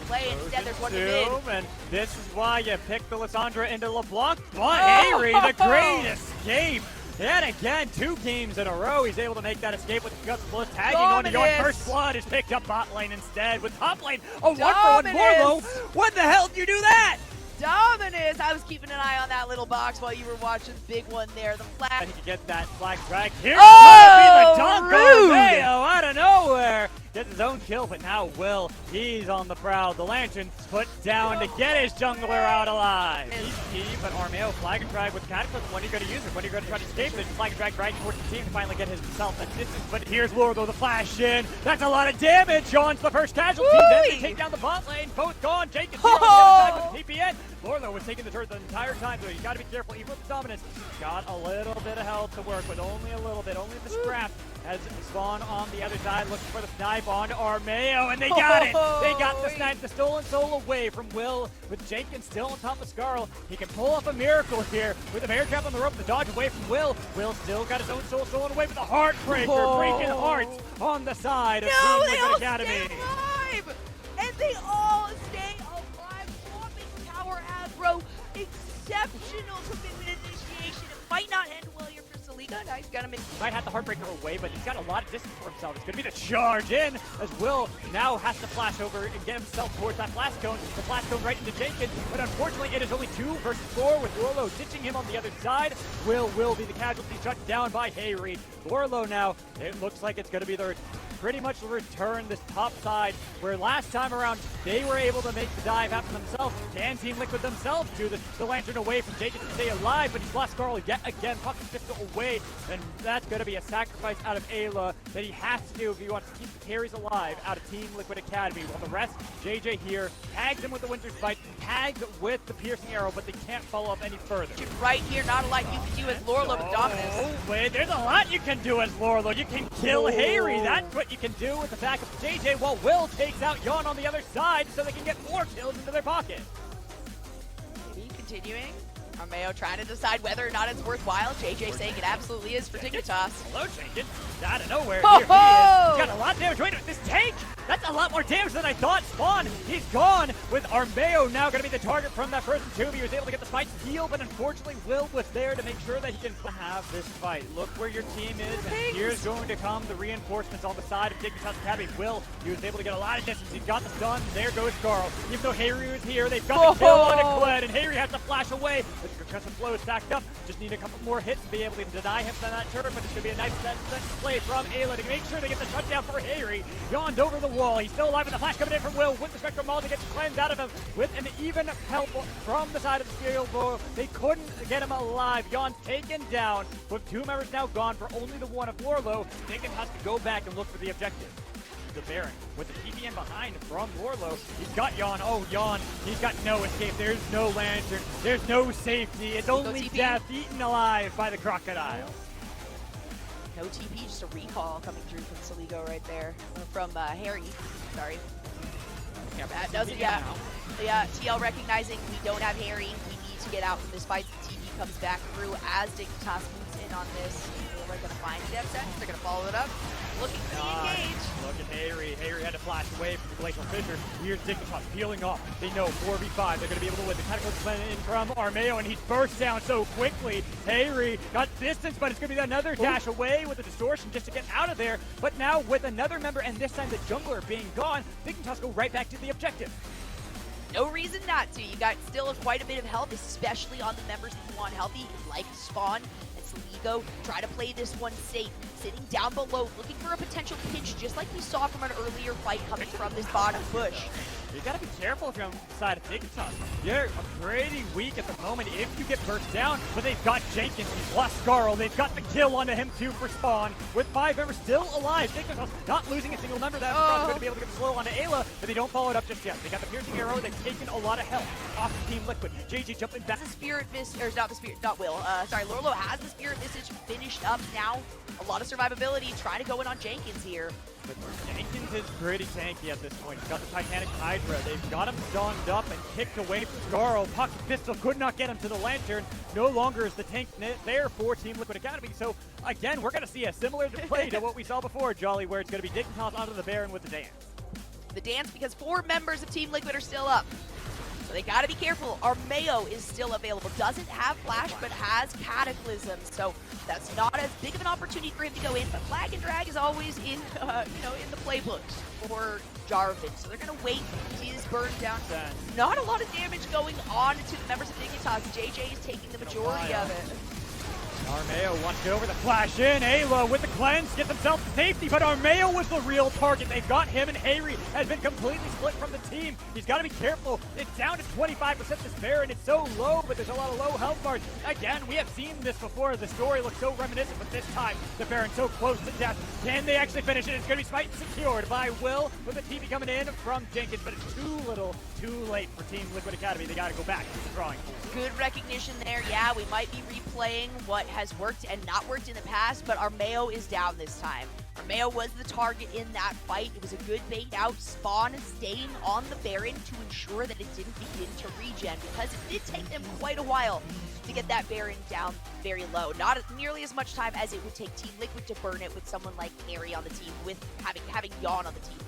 play. Instead, there's one to mid. And this is why you pick the Lissandra into LeBlanc. But Avery, the great escape. And again, 2 games in a row, he's able to make that escape with the Guts Plus tagging on to York. First Blood is picked up bot lane instead with top lane. A 1-for-1 Warlow. When the hell did you do that? Dominus! I was keeping an eye on that little box while you were watching the big one there. The flag. And he can get that flag drag. Here's oh, gonna be the dunk on Mayo out of nowhere. Gets his own kill, but now Will, he's on the prowl. The Lantern's put down to get his jungler out alive. He's key, but Armeo flag and drag with Cataclysm. When are you going to use it? When are you going to try to escape it? Flag and drag dragging towards the team to finally get himself a distance. But here's Lordo, the flash in. That's a lot of damage. John's the first casualty. Then they take down the bot lane. Both gone. Jenkins here on the other side with TPN. Lordo was taking the turret the entire time, so you got to be careful. Even with the dominance, got a little bit of health to work with. Only a little bit. Only the scrap. As Spawn on the other side looking for the snipe on Armeo, and they got it! They got the snipe, the stolen soul away from Will, with Jenkins still on top of Scarl. He can pull off a miracle here with the bear trap on the rope, the dodge away from Will. Will still got his own soul stolen away with the Heartbreaker, breaking hearts on the side of Team Liquid Academy. Stay alive! And they all stay alive, swapping power aggro. Exceptional commitment initiation. It might not end well here for Saliga. Now he's gonna might have the Heartbreaker away, but he's got a lot of distance for himself. It's gonna be the charge in as Will now has to flash over and get himself towards that flash cone. The flash cone right into Jenkins, but unfortunately it is only 2 versus 4 with Warlow ditching him on the other side. Will be the casualty shut down by Hayreed. Warlow now, it looks like it's gonna be the pretty much return this top side, where last time around they were able to make the dive happen themselves. Can Team Liquid themselves do this? The Lantern away from Jenkins to stay alive, but he's lost Scarl yet again. Puck is just away, and that's going to be a sacrifice out of Ayla that he has to do if he wants to keep the carries alive out of Team Liquid Academy. While the rest, JJ here, tags him with the Winter's Bite, tagged with the Piercing Arrow, but they can't follow up any further. Right here, not a lot you can do as Lorlo with Dominus. Oh, wait, there's a lot you can do as Lorlo. You can kill Harry. That's what you can do with the back of JJ, while Will takes out Yon on the other side so they can get more kills into their pocket. Maybe continuing. Armeo trying to decide whether or not it's worthwhile. JJ saying it absolutely is for Dignitas. Hello, Jenkins. Out of nowhere, here he is. He's got a lot of damage. Wait, this tank, that's a lot more damage than I thought. Spawn, he's gone with Armeo now going to be the target from that first 2. He was able to get the fight heal, but unfortunately Will was there to make sure that he can have this fight. Look where your team is, and here's going to come the reinforcements on the side of Dignitas Academy. Will, he was able to get a lot of distance. He got the stun. There goes Carl. Even though Harry was here, they've got the kill on Ecled, and Harry has to flash away. The concussion flow is stacked up. Just need a couple more hits to be able to deny him from that turret, but it's going to be a nice play from Ayla to make sure they get the shutdown for Harry. Yawned over the wall. He's still alive with the flash coming in from Will with the Spectrum Maul to get cleansed out of him with an even help from the side of the Steel Bowl. They couldn't get him alive. Yawn's taken down with 2 members now gone for only the 1 of Warlow. Jenkins has to go back and look for the objective. The Baron with the TPN behind from Warlow. He's got Yon. Oh, Yon. He's got no escape. There's no Lantern. There's no safety. It's only death eaten alive by the Crocodile. No TP, just a recall coming through from Saligo right there. From Harry. Sorry. Yeah, that does it, yeah. Yeah, TL recognizing we don't have Harry. We need to get out from this fight. The TP comes back through as Dignitas moves in on this. They're going to find the dev set. They're going to follow it up. Looking to engage. Look at Harry. Harry had to flash away from the Glacial Fissure. Here's Dignitas peeling off. They know 4v5. They're going to be able to win. The Cataclysm went in from Armeo, and he burst down so quickly. Harry got distance, but it's going to be another dash away with the distortion just to get out of there. But now with another member, and this time the jungler being gone, Dignitas go right back to the objective. No reason not to. You got still quite a bit of health, especially on the members that you want healthy, like Spawn and Saligo. Try to play this one safe. Sitting down below, looking for a potential pinch, just like we saw from an earlier fight coming from this bottom push. You gotta be careful if you're on the side of Dignitas. You're pretty weak at the moment if you get burst down, but they've got Jenkins, he's lost Scarl, they've got the kill onto him too for Spawn, with 5 members still alive. Dignitas not losing a single member. That's probably going to be able to get slow onto Ayla, but they don't follow it up just yet. They got the Piercing Arrow, they've taken a lot of health off of Team Liquid. JJ jumping back. The Spirit Visage, or not the Spirit, not Will, sorry, Lorlo has the Spirit Visage finished up now. A lot of survivability, trying to go in on Jenkins here. But Jenkins is pretty tanky at this point. He's got the Titanic Hydra. They've got him stunned up and kicked away from Scarl. Pocket Pistol could not get him to the Lantern. No longer is the tank there for Team Liquid Academy. So, again, we're going to see a similar play to what we saw before, Jolly, where it's going to be Dignitas onto the Baron with the dance. the dance because 4 members of Team Liquid are still up. So they gotta be careful. Armeo is still available. Doesn't have Flash, but has Cataclysm. So that's not as big of an opportunity for him to go in. But Flag and Drag is always in, in the playbooks for Jarvan. So they're gonna wait. He is burned down. Not a lot of damage going on to the members of Dignitas. JJ is taking the majority of it. Armeo wants to get over the flash in. Ayla with the cleanse, get themselves to safety, but Armeo was the real target. They've got him, and Harry has been completely split from the team. He's got to be careful. It's down to 25% this Baron. It's so low, but there's a lot of low health bars. Again, we have seen this before. The story looks so reminiscent, but this time, the Baron so close to death. Can they actually finish it? It's going to be Smite secured by Will with the TP coming in from Jenkins, but it's too little, too late for Team Liquid Academy. They got to go back to the drawing board. Good recognition there. Yeah, we might be replaying what has worked and not worked in the past, but Armeo is down this time. Armeo was the target in that fight. It was a good bait out. Spawn staying on the Baron to ensure that it didn't begin to regen, because it did take them quite a while to get that Baron down very low. Not nearly as much time as it would take Team Liquid to burn it with someone like Harry on the team, with having Yawn on the team.